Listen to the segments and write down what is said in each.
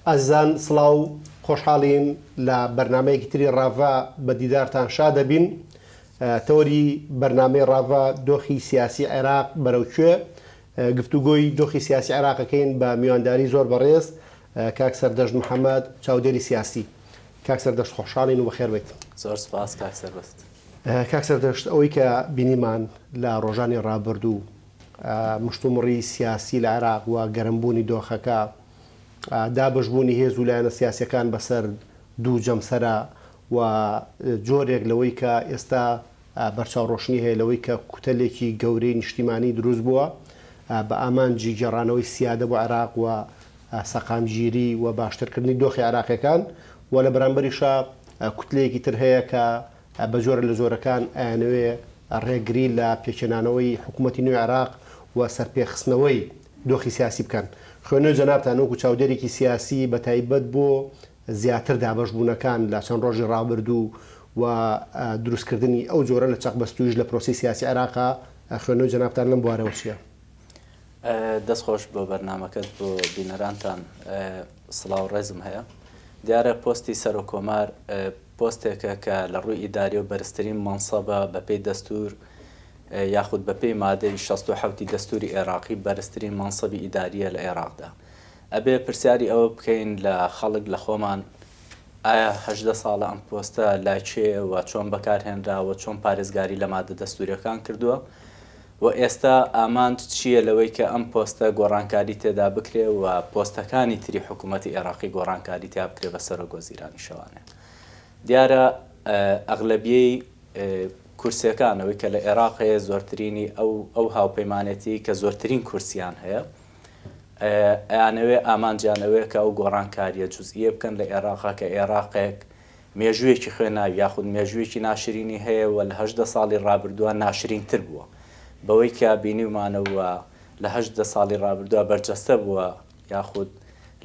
ئازان سڵاو خۆشحاڵین لە بەرنمەیەکی تری ڕاڤا بە دیدارتان شا دەبین. تەوەری بەرنمەی ڕاڤا دۆخی سیاسی عێراق بەرەوکوێ گفتوگۆی دۆخی سیاسی عێراقەکەین بە میوانداری زۆر بەڕێز کاک سەردەشت محەممەد چاودێری سیاسی. کاک سەردەشت خۆشحاڵین و بەخێر بێت. زۆر سپاس کاک سەربەست. کاک سەردەشت ئەوەی کە بینیمان لە ڕۆژانی ڕابردوو مشتومڕی سیاسی لە عێراق و گەرمبوونی دۆخەکە دابشبوونی هێز و لایەنە سیاسەکان بەسەر دوو جەمسەرە و جۆرێک لەوەی کە ئێستا بەرچاوڕۆشنی هەیە لەوەی کە کوتەلێکی گەورەی نیشتیمانی دروست بووە بە ئامانجی گێڕانەوەی سیادە بۆ عێراق و سەقامگیری و باشترکردنی دۆخی عێراقیەکان و لە بەرامبەریشە کوتلەیەکی تر هەیە کە بە جۆرە لە زۆرەکان ئەیانەوێ ڕێگری لە پێکێنانەوەی حکوومەتی نوێی عێراق و سەرپێخستنەوەی دۆخی سیاسی بکەن. خوێنەوەی جەنابتان وەکو چاودێرێکی سیاسی بە تایبەت بۆ زیاتر دابەشبوونەکان لە چەند ڕۆژی ڕابردوو و دروستکردنی ئەو جۆرە لە چەقبەستویش لە پرۆسی سیاسی عێراقا خوێنەوەی جەنابتان لەم بوارەوە چییە؟ دەستخۆش بۆ بەرنامەکەت بۆ بینەرانتان سڵاو ڕێزم هەیە. دیارە پۆستی سەر و کۆمار پۆستێکە کە لە ڕووی ئیداری و بەرزترین مەنسەبە بەپێی دەستور یاخود بەپێی مادەی 67 دەستوری عێراقی بەرزترین مەنسەبی ئیداریە لە عێراقدا. ئەبێ پرسیاری ئەوە بکەین لە خەڵک لە خۆمان ئایا 18 ساڵە ئەم پۆستە لای چێوە چۆن بەکارهێنراوە چۆن پارێزگاری لە مادە دەستوریەکان کردووە و ئێستا ئامانج چییە لەوەی کە ئەم پۆستە گۆڕانکاری تێدا بکرێ و پۆستەکانی تری حکوومەتی عێراقی گۆڕانکاری تیا بکرێ بە سەرۆگۆزیرانی شەوانێ. دیارە ئەغلەبیەی کورسیەکانەوەی کە لە عێراق هەیە زۆرترینی ئەو هاوپەیمانێتی کە زۆرترین کورسیان هەیە ئەیانەوێ ئامانجیانەوەی کە ئەو گۆڕانکاریە جوزئیە بکەن لە عێراقا کە عێراقێک مێژوویەکی خوێناوی یاخود مێژوویەکی ناشرینی هەیە و لە 18 ساڵی ڕابردووە ناشرینتر بووە بەوەی کە بینیمانەوە لە 18 ساڵی ڕابردووە بەرجەستە بووە یاخود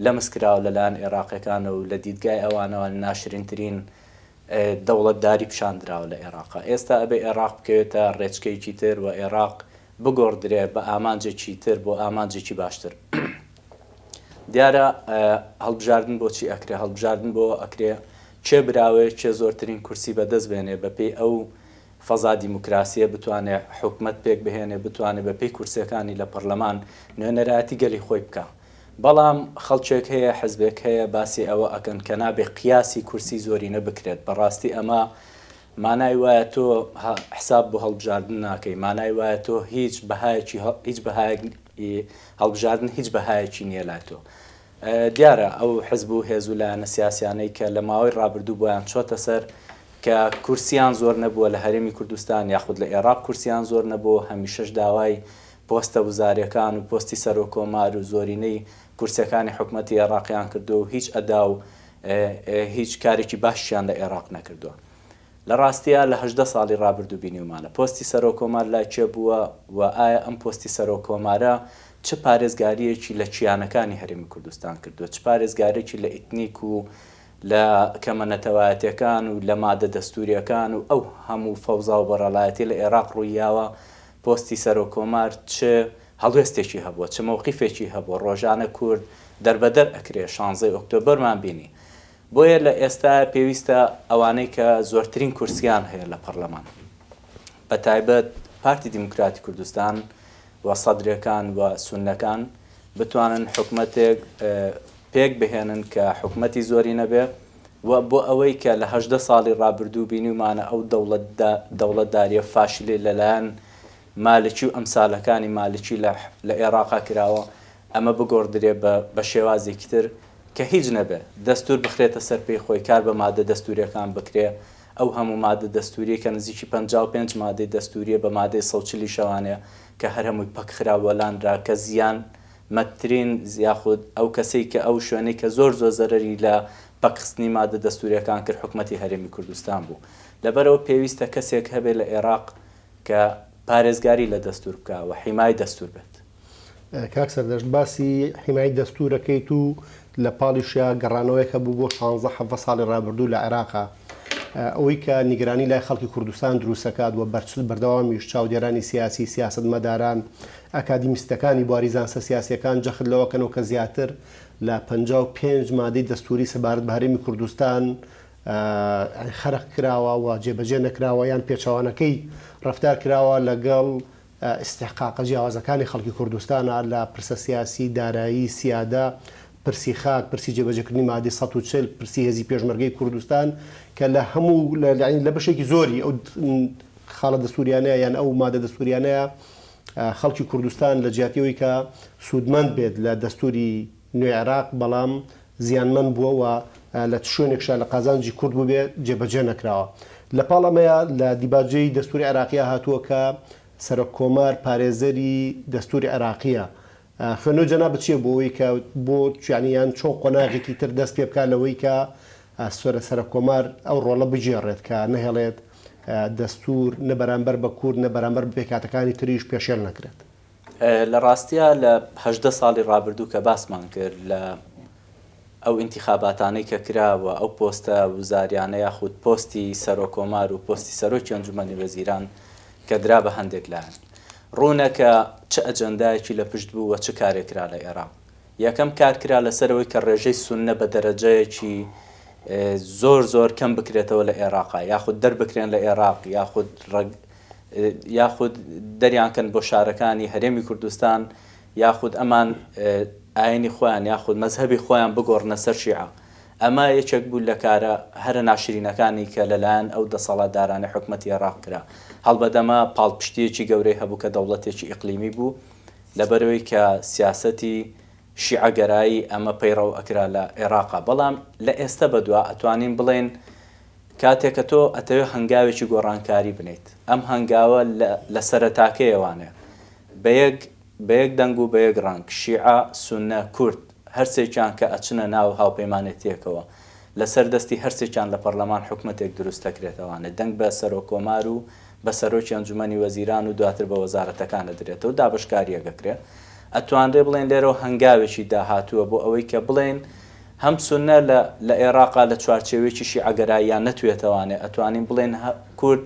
لە مسکراوە لەلایەن عێراقیەکانە و لە دیدگای ئەوانەوە ناشرینترین دەوڵەتداری پیشاندراوە لە عێراقا. ئێستا ئەبێ عێراق بکەوێتە ڕێچکەیەکی تر و عێراق بگۆڕدرێ بە ئامانجێکی تر بۆ ئامانجێکی باشتر. دیارە هەڵبژاردن بۆچی ئەکرێ؟ هەڵبژاردن بۆ ئەکرێ چێ براوێ چێ زۆرترین کورسی بەدەست بێنێ بەپێی ئەو فەزا دیموکراسیە بتوانێت حکومت پێک بهێنێ بتوانێت بەپێی کورسەکانی لە پەرلەمان نوێنەرایەتی گەلی خۆی بکە. بەڵام خەڵکێک هەیە حزبێک هەیە باسی ئەوە ئەکەن کە نابێ قیاسی کورسی زۆرینە بکرێت. بەڕاستی ئەمە مانای وایە تۆ حساب بۆ هەڵبژاردن ناکەی، مانای وایە تۆ هیچ هەڵبژاردن هیچ بەهایەکی نییە لای تۆ. دیارە ئەو حزب و هێز و لایەنە سیاسیانەی کە لە ماوەی ڕابردوو بۆیان چۆتە سەر کە کورسیان زۆر نەبووە لە هەرێمی کوردستان یاخود لە عێراق کورسیان زۆر نەبووە، هەمیشەش داوای پۆستە وزارەکان و پۆستی سەر و کۆمار و زۆرینەی کورسەکانی حکوومەتی عێراقیان کردو و هیچ ئەدا و هیچ کارێکی باشیان لە عێراق نەکردووە. لە ڕاستیە لە 18 ساڵی ڕابردوو بینیومانە پۆستی سەر و کۆمار لای چێ بووە و ئایا ئەم پۆستی سەر و کۆمارە چه پارێزگاریەکی لە چیانەکانی هەرێمی کوردستان کردووە، چ پارێزگارێکی لە ئیتنیک و لە کەمەنەتەوایەتیەکان و لە مادە دەستوریەکان و ئەو هەموو فەوزا و بەڕەڵایەتی لە عێراق ڕوویاوە پۆستی سەر و کۆمار چه هەڵوێستێکی هەبووە چه مەوقیفێکی هەبووە. ڕۆژانە کورد دەربەدەر ئەکرێ 16 ئۆکتۆبەرمان بینی. بۆیە لە ئێستا پێویستە ئەوانەی کە زۆرترین کورسیان هەیە لە پەرلەمان بە تایبەت پارتی دیموکراتی کوردستان و سەدرەکان و سوننەکان بتوانن حکومەتێک پێک بهێنن کە حکومەتی زۆری نەبێ و بۆ ئەوەی کە لە 18 ساڵی ڕابردوو بینیمانە ئەو دەوڵەتداریە فاشلی لەلایەن مالکی و ئەمسالەکانی مالکی لە عێراقا کراوە ئەمە بگۆڕدرێ بە شێوازێکی تر کە هیچ نەبێ دەستور بخرێتە سەر پێی خۆی کار بە مادە دەستوریەکان بکرێ. ئەو هەموو مادە دەستوریە کە نزیکی 55 مادەی دەستوریە بە مادەی 140 شەوانەیە کە هەر هەمووی پەکخرا وەلاندرا کە زیان مەترین یاخود ئەو کەسەی کە ئەو شوێنەی کە زۆر زەرەری لە پەکخستنی مادە دەستوریەکان کرد حکوومەتی هەرێمی کوردستان بوو. لەبەرەوە پێویستە کەسێک هەبێت لە عێراق کە پارێزگاری لە دەستور بکە و حیمای دەستور بێت. کاک سەردەشت باسی حیمای دەستورەکەیت و لە پاڵیشە گەڕانەوەیەکە بوو بۆ 16 ساڵی ڕابردوو لە عێراقا ئەوەی کە نیگرانی لای خەڵکی کوردستان دروستەکات و بەردەوامیش چاودێرانی سیاسی سیاست مەداران ئەکادیمیستەکانی بواریزانسە سیاسیەکان جەخت لەوەکەنەوە کە زیاتر لە 55 مادەی دەستوری سەبارەت بە هەرێمی کوردستان خەرق کراوە و جێبەجێ نەکراوە یان پێچەوانەکەی ڕەفتار کراوە لەگەڵ استحقاقە جیاوازەکانی خەڵکی کوردستانە لە پرسە سیاسی دارایی سیادا پرسی خاک پرسی جێبەجێکردنی مادەی 140 پرسی هێزی پێشمەرگەی کوردستان کە لە هەموو لە بەشێکی زۆری ئەو خاڵە دەستوریانەیە یان ئەو مادە دەستوریانەیە خەڵکی کوردستان لە جیاتیەوەی کە سوودمەند بێت لە دەستوری نوێ عێراق بەڵام زیانمەند بووە لە شوێنێکشا لە قازانجی کورد بوو بێ جێبەجێ نەکراوە لە پاڵەمەیە لە دیباجەی دەستوری عێراقیە هاتووە کە سەرۆک کۆمار پارێزەری دەستوری عێراقیە خوێنەوە جەنا بچێ بۆەوەی کە بۆ توانیان چۆن قۆناغێکی تر دەست پێ بکات لەوەی کە سەرۆک کۆمار ئەو ڕۆڵە بجێڕێت کە نەهێڵێت دەستور نەبەرامبەر بە کورد نەبەرامبەر بە پێکاتەکانی تریش پێشێل نەکرێت. لە ڕاستیە لە 18 ساڵی ڕابردوو کە باسمان کرد لە ئەو ئینتیخاباتانەی کە کراوە ئەو پۆستە وزاریانە یاخود پۆستی سەرۆک کۆمار و پۆستی سەرۆکی ئەنجومەنی وەزیران کە درا بە هەندێک لایەن ڕوونەکە چه ئەجەندایەکی لە پشت بوو و چه کارێکرا لە عێراق. یەکەم کارکرا لەسەرەوەی کە ڕێژەی سوننە بە دەرەجەیەکی زۆر کەم بکرێتەوە لە عێراق یاخود دەربکرێن لە عێراق یاخود دەریانکەن بۆ شارەکانی هەرێمی کوردستان یاخود ئەمان ئاینی خۆیان یاخود مەزهبی خۆیان بگۆڕنە سەر شیعە. ئەمە یەکێک بوو لە کارە هەرە ناشرینەکانی کە لەلایەن ئەو دەسەڵاتدارانی حکومەتی عێراق کرا. هەڵبەدەمە پاڵپشتیەکی گەورەی هەبوو کە دەوڵەتێکی ئیقلیمی بوو لەبەرەوەی کە سیاسەتی شیعەگەرایی ئەمە پەیڕەو ئەکرا لە عێراقا. بەڵام لە ئێستا بەدووە ئەتوانین بڵێن کاتێک کە تۆ ئەتەوێ هەنگاوێکی گۆڕانکاری بنیت ئەم هەنگاوە لە سەرەتاکەیەوانەیە بە یەک دەنگ و بە یەک ڕنگ شیعە سوننە کورد هەرسێکیان کە ئەچنە ناو هاوپەیمانێتیەکەوە لەسەر دەستی هەرسێکیان لە پەرلەمان حکومەتێک دروست دەکرێتەوانە دەنگ بە سەرۆک کۆمار و بە سەرۆکی ئەنجومەنی وەزیران و دواتر بە وەزارەتەکانە دەرێتەوە دابشکاریەکەکرێت. ئەتوانرێ بڵێن لێرەوە هەنگاوێکی داهاتووە بۆ ئەوەی کە بڵێن هەم سوننە لە عێراقا لە چوارچێوێکی شیعەگەراییان نەتوێتەوانێ ئەتوانین بڵێن کورد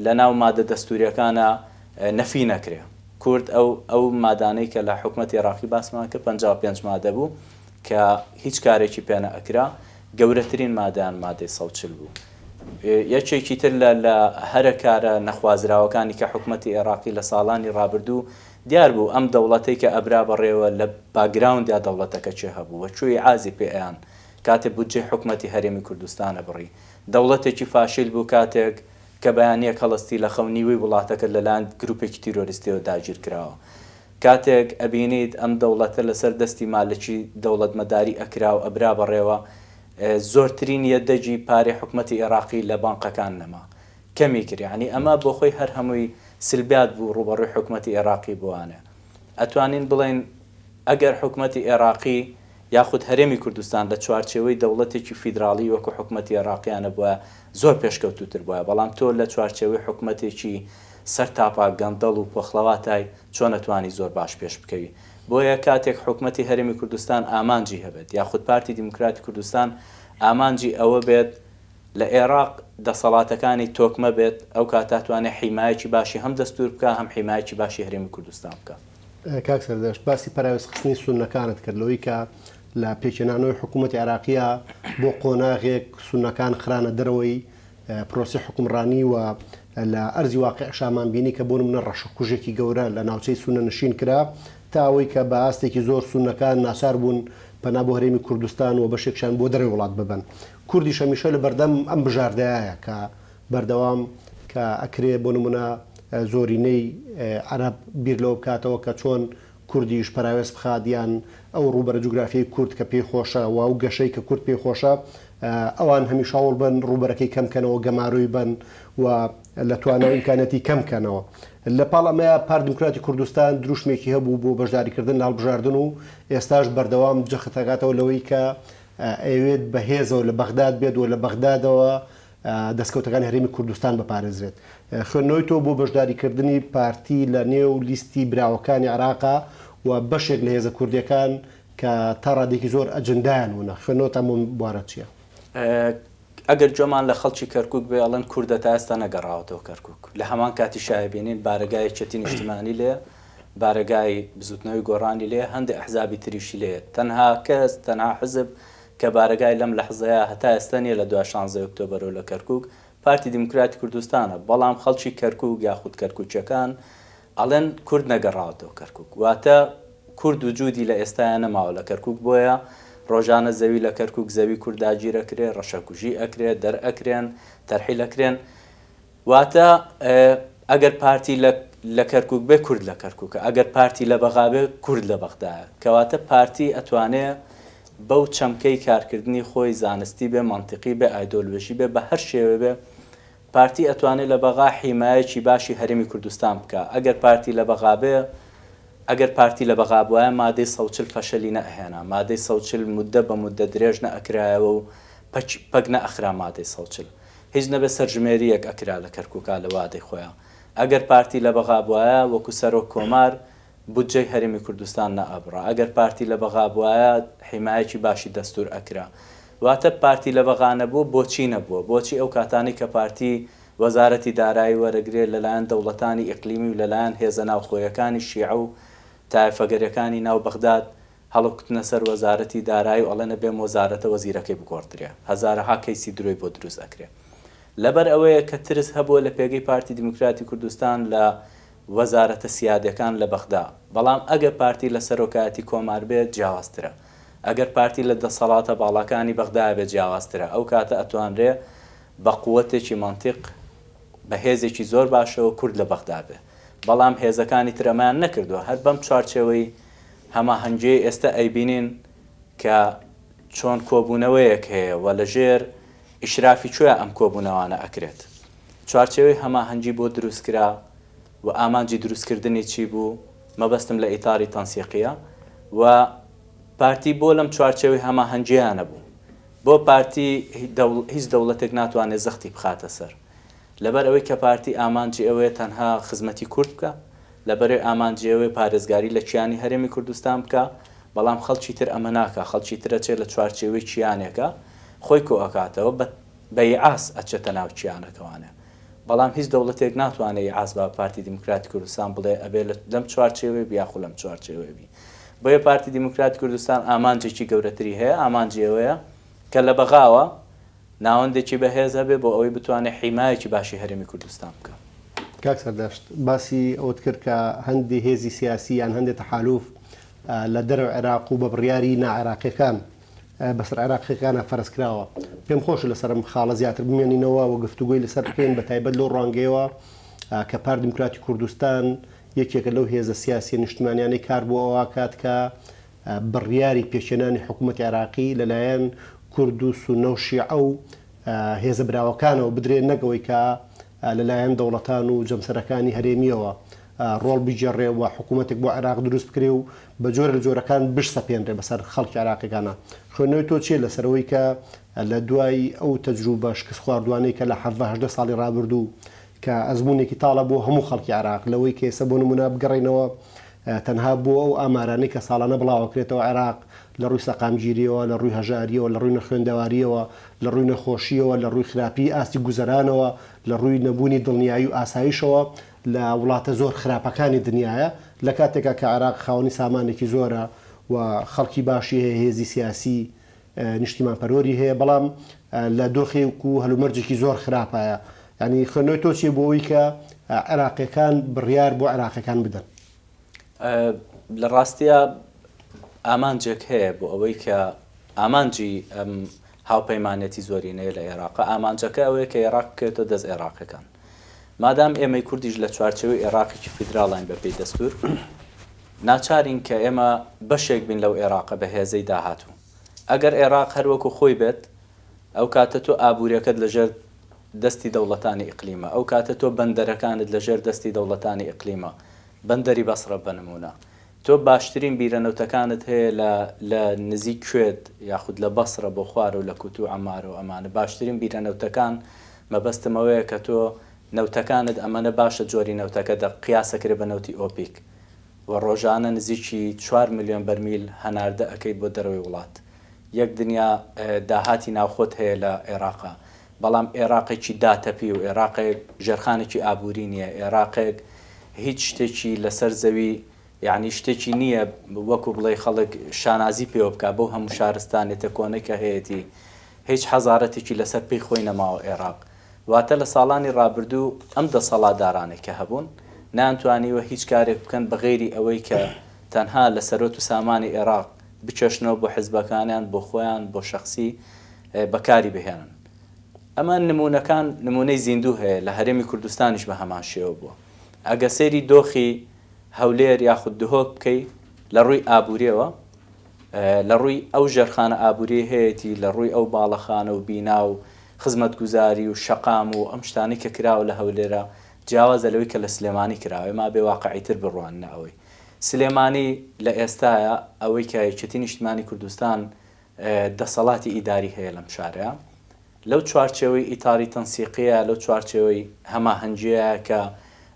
لە ناو مادە دەستوریەکانە نەفی نەکرێ. کورد ئەو مادانەی کە لە حکومەتی عێراقی باسمان کرد 55 مادە بوو کە هیچ کارێکی پێ نەئەکرا گەورەترین مادەیان مادەی 140 بوو. یەکێکی تر لە هەرە کارە نەخوازراوەکانی کە حکومەتی عێراقی لە ساڵانی ڕابردوو دیار بوو ئەم دەوڵەتەی کە ئەبرا بەڕێوە لە باگراوندا دەوڵەتەکە چێ هەبوو و چووی عازی پێیان کاتێک بودجێ حکومەتی هەرێمی کوردستانە بڕی دەوڵەتێکی فاشیل بوو کاتێک کە بەیانیە هەڵستی لە خەونیوی وڵاتەکە لەلایەن گروپێکی تیرۆریستیەوە داگیر کراوە. کاتێک ئەبینیت ئەم دەوڵەتە لەسەر دەستی مالکی دەوڵەتمەداری ئەکرا و ئەبرا بەڕێوە زۆرترین یەدەجی پارێ حکومەتی عێراقی لە بانقەکان نەما کەمی کرد. یعنی ئەمە بۆ خۆی هەر هەمووی سلبیات بوو ڕوبەڕووی حکومەتی عێراقی بوانە. ئەتوانین بڵێن ئەگەر حکومەتی عێراقی یاخود هەرێمی کوردستان لە چوارچێوەی دەوڵەتێکی فیدراڵی وەکو حکومەتی عێراقیانە بووە زۆر پێشکەوتوتر بووە. بەڵام تۆ لە چوارچێوەی حکومەتێکی سەر تاپا گەندەڵ و پۆخڵەواتای چۆن نەتوانی زۆر باش پێش بکەوی. بۆیە کاتێک حکومەتی هەرێمی کوردستان ئامانجی هەبێت یاخود پارتی دیموکراتی کوردستان ئامانجی ئەوە بێت لە عێراق دەسەڵاتەکانی تۆکمە بێت ئەو کاتاتوانێت حیمایەکی باشی هەم دەستور بکە هەم حیمایەکی باشی هەرێمی کوردستان بکە. کاک سەردەشت باسی پەراوێزخستنی سوننەکانت کرد لەوەی کە لە پێکێنانەوەی حکوومەتی عێراقیە بۆ قۆناغێک سوننەکان خرانە دەرەوەی پرۆسی حکومڕانی و لە ئەرزی واقع شامان بینی کە بۆ منە ڕەشەکوژێکی گەورە لە ناوچەی سونە نشین کرا تا ئەوەی کە بە ئاستێکی زۆر سوننەکان ناچار بوون پەنا بۆ هەرێمی کوردستان و بەشێکشان بۆ دەرەوەی وڵات ببن. کوردیش هەمیشە لە بەردەم ئەم بژاردەیە کە بەردەوام کە ئەکرێ بۆ نمونە زۆرینەی عەرەب بیر لەوە بکاتەوە کە چۆن کوردیش پەراوێز بخادیان ئەو ڕوبەرە جوگرافیای کورد کە پێی خۆشە و ئەو گەشەی کە کورد پێی خۆشە ئەوان هەمیشە هەوڵ بن ڕوبەرەکەی کەمکەنەوە گەماروی بن و لە توانای ئیمکانەتی کەمکەنەوە. لە پاڵەمەیە پارتی دیموکراتی کوردستان دروشمێکی هەبوو بۆ بەشداریکردن لە هەڵبژاردن و ئێستاش بەردەوام جەختەکاتەوە لەوەی کە ئەوێت بەهێزەوە لە بەغداد بێت و لە بەغدادەوە دەستکەوتەکانی هەرێمی کوردستان بەپارێزرێت. خوێندنەوەی تۆ بۆ بەشداریکردنی پارتی لە نێو لیستی براوەکانی عێراقا و بەشێک لە هێزە کوردیەکان کە تا ڕادێکی زۆر ئەجندایان وونە خوێنەوە تامون بوارە چییە؟ ئەگەر جۆمان لە خەڵکی کەرکک بێ ئەڵەن کوردە تا ئێستا نەگەڕاوەتەوە کەرکک لە هەمان کاتی شایبینین بارگای چەتی نیشتیمانی لێ بارگای بزوتنەوەی گۆڕانی لێ هەندێک ئەحزابی تریشی لێ تەنها کەس تەنها حزب کە بارگای لەم لەحزەیە هەتا ئێستا نیە لە 16 ئۆکتۆبەرەوە لە کەرکک پارتی دیموکراتی کوردستانە بەڵام خەڵکی کەرکک یاخود کەرکوچەکان ئەڵێن کورد نەگەڕاوەتەوە کەرکک واتە کورد و جوودی لە ئێستایە نەماوە لە کەرکک بۆیە ڕۆژانە زەوی لە کەرکک زەوی کورداگیر ئەکرێ ڕەشەکوژی ئەکرێت دەرئەکرێن تەرحیل ئەکرێن واتە ئەگەر پارتی لە کەرکک بێ کورد لە کەرککە ئەگەر پارتی لە بەغا بێ کورد لە بەغدایە کەواتە پارتی ئەتوانێت بەو چەمکەی کارکردنی خۆی زانستی بێ منطقی بێ ئایدۆلۆژی بێ بە هەر شێوە بێ پارتی ئەتوانێت لە بەغا حیمایەکی باشی هەرێمی کوردستان بکە ئەگەر پارتی لە بەغا بێ ئەگەر پارتی لە بەغا بووایە مادەی 140 فەشەلی نەئەهێنا مادەی 140 مودە بە مودە درێژ نەئەکرایەوە و پەک نەئەخرا مادەی 140 هیچ نەبێ سەرژمێریەک ئەکرا لە کەرکووکا لە وادەی خۆیان ئەگەر پارتی لە بەغا بووایە وەکو سەرۆک کۆمار بودجەی هەرێمی کوردستان نەئەبڕا ئەگەر پارتی لە بەغا بووایە حیمایەکی باشی دەستور ئەکرا واتە پارتی لە بەغا نەبوو بۆچی نەبووە بۆچی ئەو کاتانی کە پارتی وەزارەتی دارایی وەرەگرێت لەلایەن دەوڵەتانی ئیقلیمی و لەلایەن هێزە ناوخۆیەکانی شیعە و تایفەگەریەکانی ناو بەغداد هەڵوکتنە سەر وەزارەتی دارایی و ئەڵێنە بێم وەزارەتە وەزیرەکەی بگۆڕدرێ هەزارەها کەیسی درۆی بۆ دروست ئەکرێ لەبەر ئەوەیە کە ترس هەبووە لە پێگەی پارتی دیموکراتی کوردستان لە وەزارەتە سیادەکان لە بەغدا بەڵام ئەگەر پارتی لە سەرۆکایەتی کۆمار بێت جیاوازترە ئەگەر پارتی لە دەسەڵاتە باڵەکانی بەغدا بێت جیاوازترە ئەو کاتە ئەتوانرێ بە قووەتێکی منطق بە هێزێکی زۆر باشەوە کورد لە بەغدا بێ بەڵام هێزەکانی ترەمان نەکردووە هەر بەم چوارچێوەی هەماهەنگێ ئێستا ئەیبینین کە چۆن کۆبوونەوەیەک هەیە و لەژێر ئیشرافی کوێ ئەم کۆبوونەوانە ئەکرێت چوارچێوەی هەماهەنگی بۆ دروستکرا و ئامانجی دروستکردنی چی بوو مەبەستم لە ئیتاری تەنسیقیە و پارتی بۆ لەم چوارچێوەی هەماهەنگیانە بوو بۆ پارتی هیچ دەوڵەتێک ناتوانێت زەختی بخاتە سەر لەبەر ئەوەی کە پارتی ئامانجی ئەوەیە تەنها خزمەتی کورد بکە لەبەرەوەی ئامانجی ئەوەی پارێزگاری لە کیانی هەرێمی کوردستان بکە بەڵام خەڵکی تر ئەمە ناکە خەڵکی ترە چێت لە چوارچێوەی کیانێکە خۆی کۆ ئەکاتەوە بە یعاس ئەچێتە ناو کیانەکەوانە بەڵام هیچ دەوڵەتێک ناتوانێت یعاس بە پارتی دیموکراتی کوردستان بڵێ ئەبێ لەم چوارچێوەی بیاخو لەم چوارچێوەی بی بۆیە پارتی دیموکراتی کوردستان ئامانجێکی گەورەتری هەیە ئامانجی ئەوەیە کە لە بەغاوە ناوەندێکی بەهێز هەبێ بۆ ئەوەی بتوانێت حیمایەکی باشی هەرێمی کوردستان بکە کاک سەردەشت باسی ئەوت کرد کە هەندی هێزی سیاسی یان هەندێک تەحالوف لە دەرەوە عێراق و بە بڕیاری نائێراقیەکان بەسەر عێراقیەکانە فەرزکراوە پێم خۆش لەسەرم خاڵە زیاتر بمێنینەوە و گفتوگوی لەسەر بکەین بە تایبەت لەو ڕوانگەیەوە کە پارتی دیموکراتی کوردستان یەکێکە لەو هێزە سیاسی نیشتمانیانەی کار بۆ ئەوە کات کە بڕیاری پێشێنانی حکوومەتی عێراقی لەلایەن کورد و سونە و شیعە و هێزە براوەکانەوە بدرێن نەگەوەی کە لەلایەن دەوڵەتان و جەمسەرەکانی هەرێمیەوە ڕۆڵ بجێڕێ و حکوومەتێک بۆ عێراق دروست بکرێ و بە جۆرە لە جۆرەکان بشسەپێنرێ بەسەر خەڵکی عێراقیەکانە خوێندنەوەی تۆ چیە لەسەرەوەی کە لە دوای ئەو تەجروبە شکست خواردوانەی کە لە 18 ساڵی ڕابردوو کە ئەزمونێکی تاڵە بۆ هەموو خەڵکی عێراق لەوەی کە ئێستا بۆ نمونە بگەڕێنەوە تەنها بۆ ئەو ئامارانەی کە ساڵانە بڵاوەکرێتەوە عێراق لە ڕووی سەقامگیریەوە لە ڕووی هەژاریەوە لە ڕووی نەخوێندەواریەوە لە ڕووی نەخۆشیەوە لە ڕووی خراپی ئاستی گوزەرانەوە لە ڕووی نەبوونی دڵنیایی و ئاسایشەوە لە وڵاتە زۆر خراپەکانی دنیاە لە کاتێکە کە عێراق خاوەنی سامانێکی زۆرە و خەڵکی باشی هەیە هێزی سیاسی نیشتیمان پەرۆری هەیە بەڵام لە دۆخێک و هەلومەرجێکی زۆر خراپایە ینی خوێندنەوەی تۆ چی بۆەوەی کە عێراقیەکان بڕیار بۆ عێراقیەکان بدەن لە ڕاستیە ئامانجێک هەیە بۆ ئەوەی کە ئامانجی هاوپەیمانێتی زۆرینەیە لە عێراق ئامانجەکە ئەوەیە کە عێراق بکەوێتە دەست عێراقیەکان مادام ئێمەی کوردیش لە چوارچێوەی عێراقێکی فیدراڵین بەپێی دەستور ناچارین کە ئێمە بەشێک بین لەو عێراقە بە هێزەی داهاتوو ئەگەر عێراق هەروەکو خۆی بێت ئەو کاتە تۆ ئابوووریەکەت لەژێر دەستی دەوڵەتانی ئیقلیمە ئەو کاتە تۆ بەندەرەکانت لەژێر دەستی دەوڵەتانی ئیقلیمە بەندەری بەسڕە بنمونە تۆ باشترین بیرەنەوتەکانت هەیە لە نزیک کوێت یاخود لە بەسڕە بۆ خوارە و لە کووت و ئەمارە و ئەمانە باشترین بیرەنەوتەکان مەبەستمەوەیە کە تۆ نەوتەکانت ئەمەنە باشە جۆری نەوتەکە قیاسەکرێ بە نەوتی ئۆپیک و ڕۆژانە نزیکی 4 میلیۆن بەرمیل هەناردە ئەەکەیت بۆ دەرەوەی وڵات یەک دنیا داهاتی ناوخۆت هەیە لە عێراقا بەڵام عێراقێکی داتەپی و عێراقێک ژێرخانێکی ئابووری نییە، عێراقێک هیچ شتێکی لەسەر زەوی یعنی شتێکی نییە وەکو بڵێ خەڵک شانازی پێوە بکە بەو هەموو شارستانێتە کۆنەکە هەیەی هیچ حەزارەتێکی لەسەر پێی خۆی نەماوە عێراق. واتە لە ساڵانی ڕابردوو ئەم دەسەڵاتدارانێک کە هەبوون نانتوانیوە هیچ کارێک بکەن بەغێری ئەوەی کە تەنها لە سەرۆت و سامانی عێراق بچەشنەوە بۆ حیزبەکانیان بۆ خۆیان بۆ شخصی بەکاری بهێنن. ئەمە نمونونەکان نمونەی زیندوو هەیە لە هەرێمی کوردستانیش بە هەمان شێوە بووە. ئەگە سەیری دۆخی هەولێر یاخود دهۆک بکەی لە ڕووی ئابووریەوە، لە ڕووی ئەو ژێرخانە ئابووری هەیەی لە ڕووی ئەو باڵەخانە و بینا و خزمەتگوزاری و شەقام و ئەم شتانی کە کراوە لە هەولێرە جیاوازە لەوەی کە لە سلێمانی کراوە، ما بێ واقعیتر بڕوانە ئەوەی سلێمانی لە ئێستاە ئەوەی کە یەکێتی نیشتیمانی کوردستان دەسەڵاتی ئیداری هەیە لەم شارەیە لەو چوارچێوەی ئیتاری تەنسیقیە، لەو چوارچێوەی هەماهەنگیەیە کە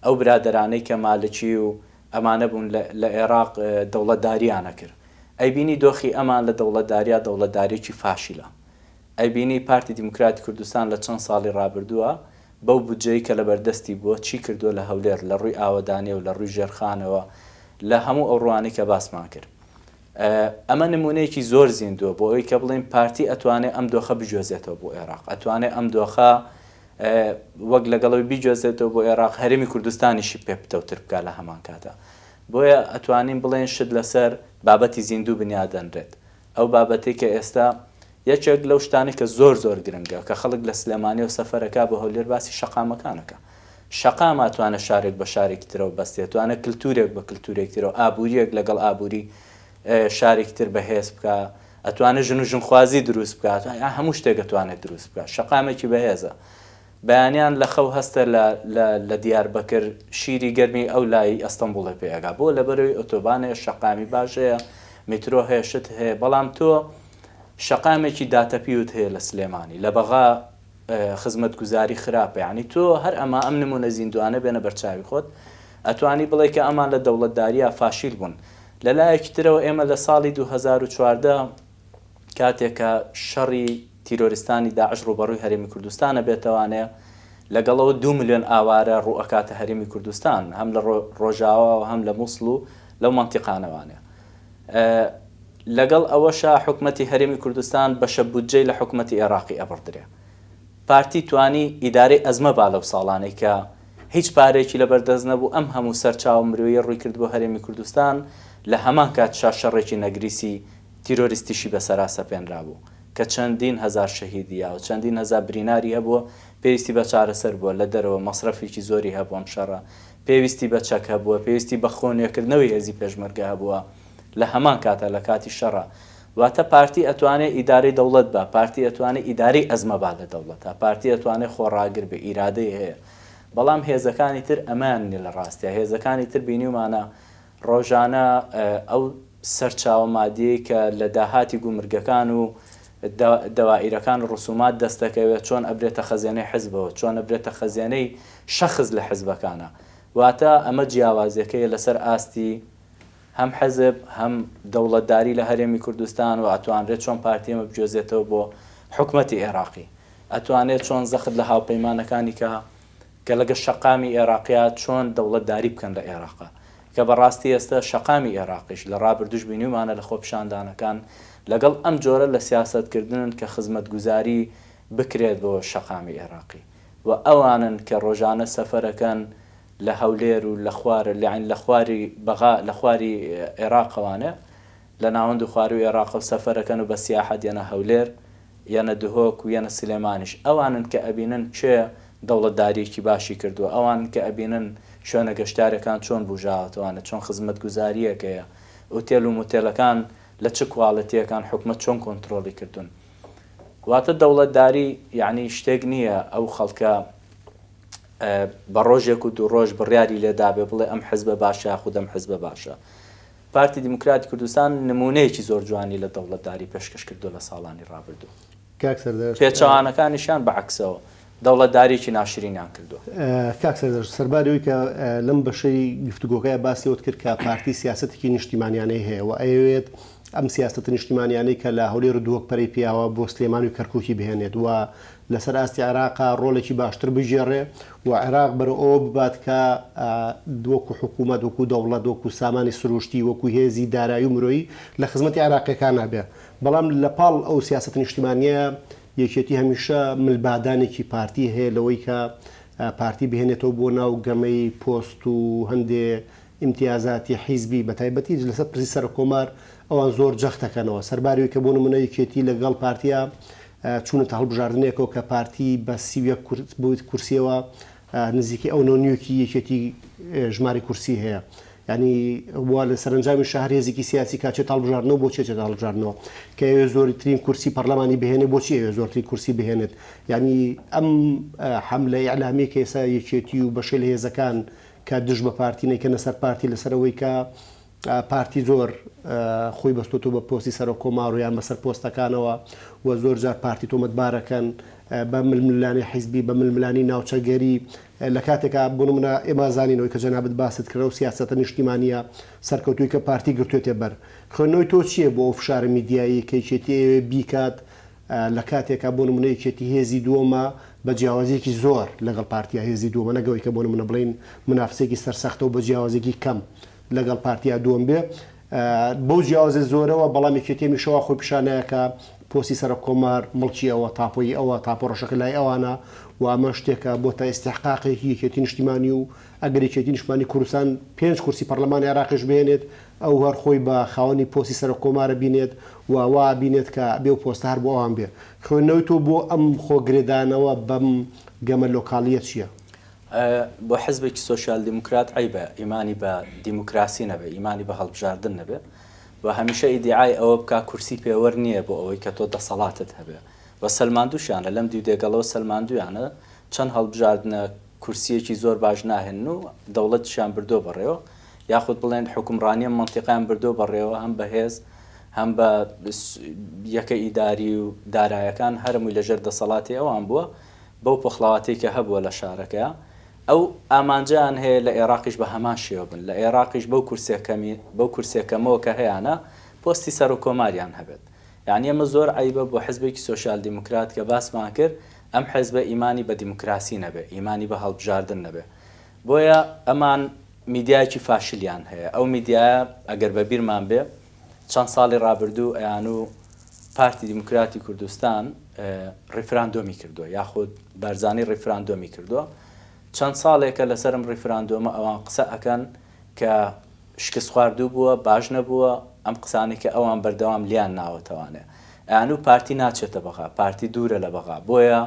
ئەو برادرانەی کە مالکی و ئەمانە بوون لە عێراق دەوڵەتداریانە کرد. ئەیبینی دۆخی ئەمان لە دەوڵەتداریە دەوڵەتدارێکی فاشیلە. ئەیبینی پارتی دیموکراتی کوردستان لە چەند ساڵی ڕابردووە بەو بودجەی کە لە بەردەستی بووە چی کردووە لە هەولێر لە ڕووی ئاوەدانی و لە ڕووی ژێرخانەوە لە هەموو ئەو ڕوانەی کە باسمان کرد. ئەمە نمونەیەکی زۆر زیندووە بۆ ئەوی کە بڵێن پارتی ئەتوانێت ئەم دۆخە بجۆزێتەوە بۆ عێراق، ئەتوانێت ئەم دۆخە وەک لەگەڵەوەی بیجۆزێتەوە بۆ عێراق هەرێمی کوردستانیشی پێ پتەوتر بکات لە هەمان کاتە. بۆیە ئەتوانین بڵێن شت لەسەر بابەتی زیندوو بنیادەنرێت. ئەو بابەتی کە ئێستا یەکێک لەو شتانی کە زۆر زۆر گرنگە کە خەڵک لە سلێمانی و سەفەرەکە بە هەولێر باسی شەقامەکانەکە. شەقام ئەتوانە شارێک بە شارێکی ترەوە بەستێت، توانە کللتورێک بە کللتورێک ترەوە، ئابووریەک لەگەڵ ئابووری شارێکی تر بەهێز بکە، ئەتوانە ژن و ژنخوازی دروست بکات، هەموو شتێک دەتوانێت دروست بکات. شەقامێکی بەهێزە. بەیانیان لە خەو هەستە لە دیاربەکر شیری گەرمی ئەو لای ئەستەمبوڵی پێگا بۆ لەبەرەوەی ئۆتۆبانێ شەقامی باشەیە، میترۆ هەیە، شت هەیە، بەڵام تۆ شەقامێکی داتەپیوت هەیە لە سلێمانی لە بەغا خزمەتگوزاری خراپە. یعنی تۆ هەر ئەمە ئەم نمونە زیندوانە بێنە بەرچاوی خۆت ئەتوانی بڵێ کە ئەمان لە دەوڵەتداریە فاشیل بوون. لەلایەکی ترەوە ئێمە لە ساڵی 2014 کاتێکە شەڕی تیرۆریستانی داعش ڕوبەڕووی هەرێمی کوردستانە بێتەوانێ لەگەڵەوە 2 ملیۆن ئاوارە ڕوئەکاتە هەرێمی کوردستان هەم لە ڕۆژاوا و هەم لە مووسڵ و لەو مەنتیقانەوانێ. لەگەڵ ئەوەشە حکومەتی هەرێمی کوردستان بەشە بودجەی لە حکومەتی عێراقی ئەبڕدرێ. پارتی توانی ئیدارەی ئەزمە با لەو ساڵانەی کە هیچ پارێکی لە بەردەست نەبوو ئەم هەموو سەرچاو مرۆیی ڕووی کرد بۆ هەرێمی کوردستان لە هەمان کات شەڕێکی نەگریسی تیرۆریستیشی بەسەرا سەپێنرا بوو کە چەندین هەزار شەهیدیا و چەندین هەزار بریناری هەبووە، پێویستی بە چارەسەر بووە لە دەرەوە مەصرفێکی زۆری هەبووە ئەم شەڕە، پێویستی بە چەک هەبووە، پێویستی بە خۆنیەکردنەوەی هێزی پێشمەرگە هەبووە لە هەمان کاتە لە کاتی شەڕە. واتە پارتی ئەتوانێت ئیدارەی دەوڵەت بە، پارتی ئەتوانێت ئیدارەی ئەزمە با لە دەوڵەتە، پارتی ئەتوانێت خۆڕاگر بە ئیرادەی هەیە. بەڵام هێزەکانی تر ئەماننی لە ڕاستیە، هێزەکانی تر بینیومانە ڕۆژانە ئەو سەرچاوە مادیەی کە لە داهاتی گومرگەکان و دەوائیرەکان ڕسومات دەستەکەوێت چۆن ئەبرێتە خەزیێنەی حیزبەوە، چۆن ئەبرێتە خەزیێنەی شەخص لە حیزبەکانە. واتە ئەمە جیاوازیەکەی لەسەر ئاستی هەم حەزب هەم دەوڵەتداری لە هەرێمی کوردستان و ئەتوانرێت چۆن پارتیەمە بجۆزێتەوە بۆ حکومەتی عێراقی، ئەتوانێت چۆن زەخت لە هاوپەیمانەکانی کە لەگە شەقامی عێراقیات چۆن دەوڵەتداری بکەن لە عێراقا، کە بەڕاستی ئێستا شەقامی عێراقیش لە ڕابردوش بینیومانە لە خۆپیشاندانەکان لەگەڵ ئەم جۆرە لە سیاسەتکردن کە خزمەتگوزاری بکرێت بۆ شەقامی عێراقی و ئەوانن کە ڕۆژانە سەفەرەکەن لە هەولێر و لە خوارە لە خواری بەغا لە خواری عێراقەوانە لە ناوەند و خواری و عێراق و سەفەرەکەن و بە سیاحەت یەنە هەولێر یەنە دهۆک و یەنە سلێمانیش، ئەوانن کە ئەبینن چێ دەوڵەتدارێکی باشی کردووە، ئەوان کە ئەبینن شوێنە گەشتارەکان چۆن بژاوەتەوانە، چۆن خزمەتگوزاریەکەیە، ئوتێل و مۆتێلەکان لە چ کوواڵەتیەکان حکومەت چۆن کۆنتترۆلی کردوون. واتە دەوڵەتداری یعنی شتێک نییە ئەو خەڵکە بە ڕۆژێک و دوو ڕۆژ بڕیاری لێدابێ بڵێ ئەم حیزبە باشە خودم حیزبە باشە. پارتی دیموکراتی کوردستان نمونەیەکی زۆر جوانی لە دەوڵەتداری پێشکەش کردو لە ساڵانی ڕابردوو. پێچەوانەکانیشیان بەعکسەوە دەوڵەتدارێکی ناشرینیان کردووە. کاک سەردەر سەربارەوەی کە لەم بەشەی گفتوگۆکەیە باسیەوەت کرد کە پارتی سیاسەتێکی نیشتیمانیانەی هەیە و ئەوێت ئەم سیاستە نیشتیمانیانەی کە لە هەولێر و دووەکپەرەی پیاوە بۆ سلێمان و کەرکووکی بهێنێت و لەسەر ئاستی عێراقا ڕۆڵێکی باشتر بژێڕێ و عێراق بەرە ئەوە ببات کە وەکو حکوومەت وەکو دەوڵەت وەکو سامانی سروشتی وەکو هێزی دارایی و مرۆیی لە خزمەتی عێراقیەکان نابێ. بەڵام لە پاڵ ئەو سیاستە نیشتیمانیە یەکێتی هەمیشە ملبادانێکی پارتی هەیە لەوەی کە پارتی بهێنێتەوە بۆ ناو گەمەی پۆست و هەندێ ئیمتیازاتی حیزبی بە تایبەتی لەسەر پرسی سەر کۆمار ئەوان زۆر جەختەکەنەوە سەرباریەوەی کە بۆ نمونە یەکێتی لەگەڵ پارتیا چوونەتە هەڵبژاردنێکەوە کە پارتی بە سیویە بۆیت کورسیەوە نزیکی ئەو نۆنیوکی یەکێتی ژماری کورسی هەیە. ینی وا لە سەرنجامی شەهر هێزێکی سیاسی کاچێت هەڵبژاردنەوە بۆ چێت هەڵبژاردنەوە کە زۆرترین کورسی پەرلەمانی بهێنێ بۆچی زۆرترین کورسی بهێنێت. ینی ئەم حملە ئەعلامی کە ئێستا یەکێتی و بەشێ لە هێزەکان کە دژ بە پارتی نەیکەنە سەر پارتی لەسەرەوەی کە پارتی زۆر خۆی بەستۆ بە پۆستی سەر کۆمار و یان بەسەر پۆستەکانەوە و زۆر جار پارتی تۆمەتبارەکەن بە ململانی حیزبی بە ململانی ناوچەگەری لە کاتێکا بۆ نمونە ئێمە زانینەوەی کە جەنابەت باست کردە و سیاسەتە نیشتیمانیە سەرکەوتووی کە پارتی گرتوێتێ بەر خوێندنەوەی تۆ چییە بۆ فشارە میدیایی کەیچێتی بیکات لە کاتێکا بۆ نمونە یەکێتی هێزی دووەمە بە جیاوازێکی زۆر لەگەڵ پارتیا هێزی دووەمە نەگەوەی کە بۆ نمونە بڵین منافسێکی سەرسەختە و بە جیاوازێکی کەم لەگەڵ پارتیا دووەم بێ بۆ جیاوازە زۆرەوە بەڵام یەکێتێمیشەوە خۆی پیشانەیەکە پۆسی سەر کۆمار مڵچیەوە تاپۆی ئەوە تاپۆڕەشەکە لای ئەوانە و ئەمە شتێکە بۆ تا ئێستحقاقێکی یەکێتی نیشتیمانی و ئەگەر یەکێتی نیشتیمانی کوردستان 5 کورسی پەرلەمانی عێراقیش بهێنێت ئەو هەر خۆی بە خاوەنی پۆستی سەر کۆمارە بینێت وا بینێت کە بێ و پۆستە هەر بۆ ئەوان بێ. خوێندنەوەی تۆ بۆ ئەم خۆگرێدانەوە بەم گەمە لۆکاڵیەت چییە؟ بۆ حزبێکی سۆشیال دیموکرات عیبە ئیمانی بە دیموکراسی نەبێ ئیمانی بە هەڵبژاردن نەبێ و هەمیشە ئیدعای ئەوە بکە کورسی پێوەەر نییە بۆ ئەوەی کە تۆ دەسەڵاتت هەبێ بە سەلماندووشیانە لەم دوو دێگەڵەوە سەلماندویانە چەند هەڵبژاردنە کورسیەکی زۆر باش ناهێن و دەوڵەتیشیان بردۆ بەڕێوە یاخود بڵێن حکومڕانیە منتیقیان بردۆ بەڕێوە هەم بە هێز هەم بە یەکە ئیداری و دارایەکان هەرمووی لەژێر دەسەڵاتی ئەوان بووە بەو پۆخڵاواتی کە هەبووە لە شارەکەیە ئەو ئامانجیان هەیە لە عێراقیش بە هەمان شێوە بن لە عێراقیش بەو کورسێکەمەوە کە هەیەە پۆستی سەر و کۆماریان هەبێت. یعنی ئەمە زۆر عیبە بۆ حزبێکی سۆشیال دیموکرات کە باسمان کرد ئەم حزبە ئیمانی بە دیموکراسی نەبێ ئیمانی بە هەڵبژاردن نەبێ بۆیە ئەمان میدیایکی فاشلیان هەیە. ئەو میدیایە ئەگەر بە بیرمان بێ چەند ساڵی ڕابردوو ئەیان و پارتی دیموکراتی کوردستان ڕیفراندۆمی کردووە یاخود بەرزانی ڕیفراندۆمی کردووە چەند ساڵێکە لەسەرم ڕیفراندۆمە ئەوان قسە ئەکەن کە شکست خواردوو بووە باش نەبووە ئەم قسانێکە ئەوان بەردەوام لیان ناوەتەوانێ ئەیان و پارتی ناچێتە بەغا پارتی دوورە لە بەغا بۆیە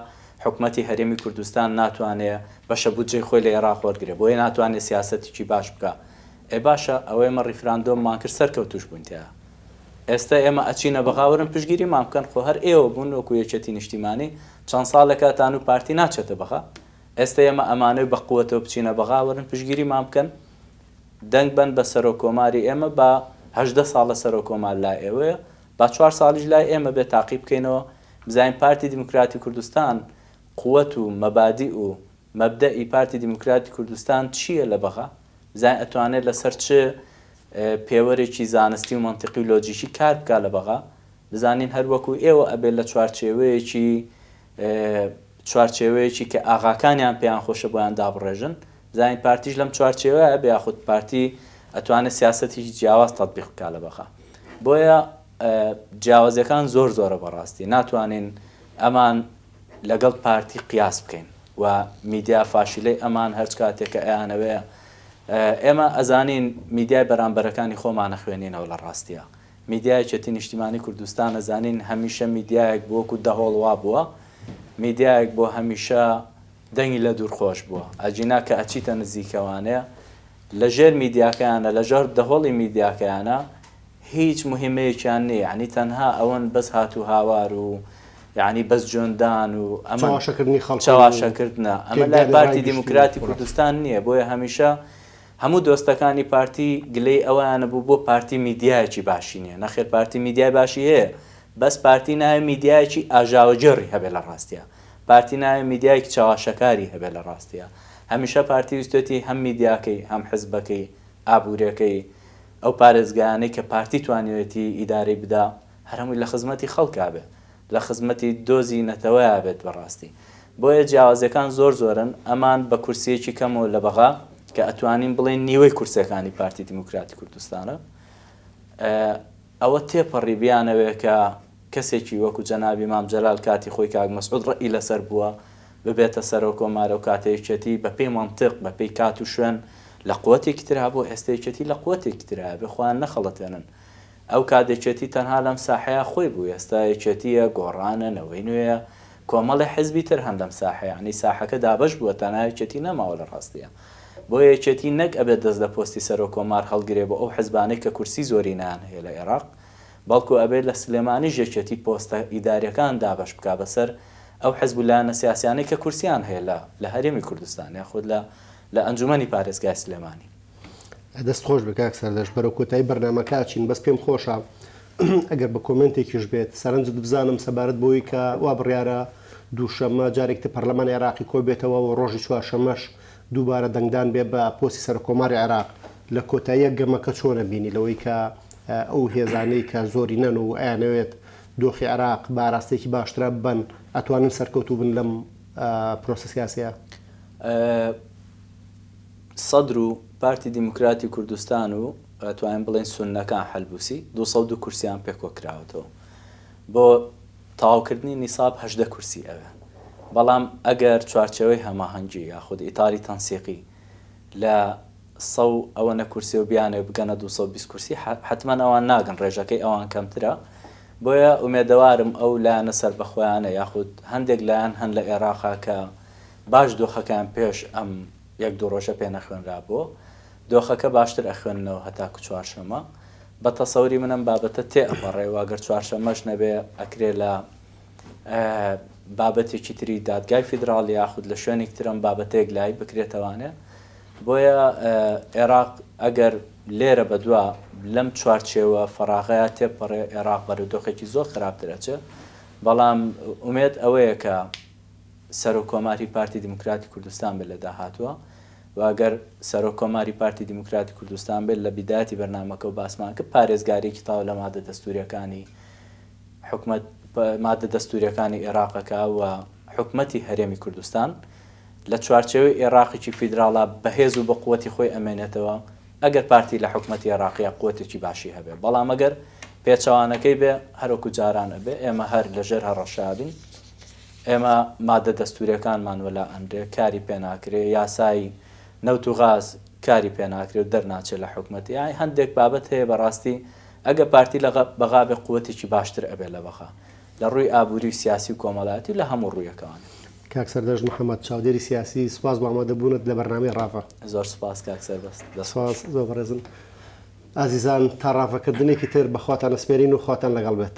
حکوومەتی هەرێمی کوردستان ناتوانێت بەشە بودجەی خۆی لە عێراق وەرگرێت بۆیە ناتوانێت سیاسەتێکی باش بکە. باشە ئەوەی ئێمە ڕیفراندۆممان کرد سەرکەوتوش بوونتەیە ئێستا ئێمە ئەچینە بەغاورن پشگیری مان بکەن خۆ هەر ئێوە بوون وەکو یەکێتی نیشتیمانی چەند ساڵێکاتان و پارتی ناچێتە بەغا ئێستا ئێمە ئەمانەی بەقووەتەوە بچینە بەغاورن پشگیری مان بکەن دەنگ بن بە سەرۆکۆماری ئێمە بە 18 ساڵە سەرۆکۆمار لای ئێوەیە با 4 ساڵیش لای ئێمە بێ تاقیب بکەینەوە بزانین پارتی دیموکراتی کوردستان قووەت و مەبادی و مەبدەئی پارتی دیموکراتی کوردستان چییە لە بەغا بزانین ئەتوانێت لەسەر چ پێوەرێکی زانستی و منطقی و لۆجیکی کار بکە لە بەغا بزانین هەر وەکو ئێوە ئەبێت لە چوارچێوەیەکی کە ئاغاکانیان پێیان خۆشە بۆیان دابڕێژن بزانین پارتیش لەم چوارچێوەیە ئەبێ یاخود پارتی ئەتوانێت سیاسەتێکی جیاواز تەطبیق بکە لە بەغا بۆیە جیاوازەکان زۆرە بەڕاستی ناتوانین ئەمان لەگەڵ پارتی قیاس بکەین و میدیا فاشیلەی ئەمان هەرچ کاتێکە ئەیانەوەیە ئێمە ئەزانین میدیای بەرامبەرەکانی خۆمانە خوێنینەوە لە ڕاستیە میدیایەتی نیشتیمانی کوردستان ئەزانین هەمیشە میدیایەک بۆ وەکو دەهۆڵوا بووە میدیایەک بۆ هەمیشە دەنگی لە دوورخۆش بووە ئەجینا کە ئەچیتە نزیکەوانەیە لەژێر میدیاکەیانە لەژێر دەهۆڵی میدیاکەیانە هیچ مهمەیەکیان نییە ینی تەنها ئەوەن بەس هاتو هاوار و یعنی بەس جۆندان و ئەمە چاواشەکردنە ئەمە لای پارتی دیموکراتی کوردستان نییە بۆیە هەمیشە هەموو دۆستەکانی پارتی گلەی ئەویانە بوو بۆ پارتی میدیایەکی باشی نییە نەخێر پارتی میدیای باشی هەیە بەس پارتی ناوێ میدیایەکی ئاژاوەجێڕی هەبێ لە ڕاستیە پارتی ناوێ میدیایەکی چاواشەکاری هەبێ لە ڕاستیە هەمیشە پارتی ویستێتی هەم میدیاکەی هەم حزبەکەی ئابوورەکەی ئەو پارێزگایانەی کە پارتی توانیوێتی ئیداری بدا هەرمووی لە خزمەتی خەڵکا بێ، لە خزمەتی دۆزی نەتەوەیە بێت بەڕاستی. بۆیە جیاوازەکان زۆرن ئەمان بە کورسیەکی کەمەوە لە بەغا کە ئەتوانین بڵێن نیوەی کورسەکانی پارتی دیموکراتی کوردستانە. ئەوە تێپەڕی بیانەوێ کە کەسێکی وەکو جەنابی مام جەلال کاتی خۆی کاک مەسعود ڕئی لەسەر بووە ببێتە سەرۆک کۆمارە و کاتەیەکێتی بە پێی مەنتیق بە پێی کات و شوێن لە قووەتێکی ترا بۆ ئێستەیەکێتی لە قووەتێکی ترا بێ خۆیان نەخەڵەتێنن. ئەو کاتێکێتی تەنها لەم ساحەیە خۆی بوو، ئێستا یەکێتیە گۆڕانە نەوەی نوێیە کۆمەڵی حزبی تر هەن لەم ساحەیە، عنی ساحەکە دابش بووە تەنها یەکێتی نەماوە لە ڕاستیە. بۆ یەکێتی نەک ئەبێت دەست لە پۆستی سەرۆک کۆمار هەڵگرێ بۆ ئەو حزبانەی کە کورسی زۆری نان هەیە لە عێراق، بەڵکو ئەبێت لە سلێمانی یەکێتی پۆستە ئیداریەکان دابش بکا بەسەر ئەو حزب و لایەنە سیاسیانەی کە کورسیان هەیە لە هەرێمی کوردستان یاخود لە ئەنجومەنی پارێزگای سلێمانی. دەست خۆش بە کاک سەردەش بەرەو کۆتایی بەرنامەکە چین بەس پێم خۆشە ئەگەر بە کۆمنتێکیش بێت سەرنجت بزانم سەبارەت بۆی کە وا بڕیارە دووشەمە جارێکتە پەرلەمانی عێراقی کۆ بێتەوە و ڕۆژی چوارشەمەش دووبارە دەنگدان بێ بە پۆستی سەرۆکۆماری عێراق لە کۆتاییە گەمەکە چۆنە بینی لەوەی کە ئەو هێزانەی کە زۆری نەن و ئەیانەوێت دۆخی عێراق باڕاستێکی باشترە بن ئەتوانن سەرکەوتوو بن لەم پرۆسە سیاسیە؟ سەدر و پارتی دیموکراتی کوردستان و ئەتوانین بڵێن سوننەکان هەلبوسی 202 کورسیان پێکۆکراوەتەوە بۆ تەواوکردنی نیساب 18 کورسی ئەوێ. بەڵام ئەگەر چوارچەوەی هەماهەنگی یاخود ئیتاری تەنسیقی لە ئەوە نەکورسی و بیانێ بگەنە 220 کورسی حتمما ئەوان ناگەن، ڕێژەکەی ئەوان کەمترە. بۆیە ئومێدەوارم ئەو لایەنە سەر بەخۆیانە یاخود هەندێک لایەن هەن لە عێراقا کە باش دۆخەکان پێش ئەم یەک دوو ڕۆژە پێ نەخوێنرا بۆ دۆخەکە باشتر ئەخوێننەوە هەتاکو چوارشەمە. بە تەسەوری منم بابەتە تێ ئەپەڕێ واگەر چوارشەمەش نەبێ ئەکرێ لە بابەتێکی تری دادگای فیدراڵ یاخود لە شوێنێک ترم بابەتێک لای بکرێتەوانێ. بۆیە عێراق ئەگەر لێرە بەدووە لەم چوارچێوە فەراغەیە تێپەڕێ عێراق بەرەودۆخێکی زۆر خراپترەچێ. بەڵام ئومێد ئەوەیە کە سەرۆکۆماری پارتی دیموکراتی کوردستان بێت لە داهاتووە واگەر سەرۆکۆماری پارتی دیموکراتی کوردستان بێت لە بیداەتی بەرنامەکە و باسمان کە پارێزگارێکی تاو لە مادە دەستوریەکانی حکومەت مادە دەستوریەکانی عێراقەکە و حکومەتی هەرێمی کوردستان لە چوارچێوەی عێراقێکی فیدراڵە بەهێز و بە قووەتی خۆی ئەمێنێتەوە ئەگەر پارتی لە حکومەتی عێراقیە قووەتێکی باشی هەبێ. بەڵام ئەگەر پێچەوانەکەی بێ هەروەکو جارانە بێ ئێمە هەر لەژێر هەڕەشابین، ئێمە مادە دەستوریەکانمان وەلا ئەندێ کاری پێناکرێ، یاسایی نەوت و غاز کاری پێناکرێت و دەرناچێت لە حکومەتی. یانی هەندێک بابەت هەیە بەڕاستی ئەگە پارتی بەغا بێ قووەتێکی باشتر ئەبێ لە بەخا لە ڕووی ئابووری و سیاسی و کۆمەڵایەتی لە هەموو ڕوویەکەوان. کاک سەردەژ محەممەد چاودێری سیاسی سوپاس بۆ ئامادەبوونت لە بەرنامەی ڕافە. زۆر سوپاس کاک سەربەست. دەسپاس زۆر بەڕێزم. ئازیزان تا ڕافەکردنێکی تر بەخواتان ئەسپێرین و خواتان لەگەڵ بێت.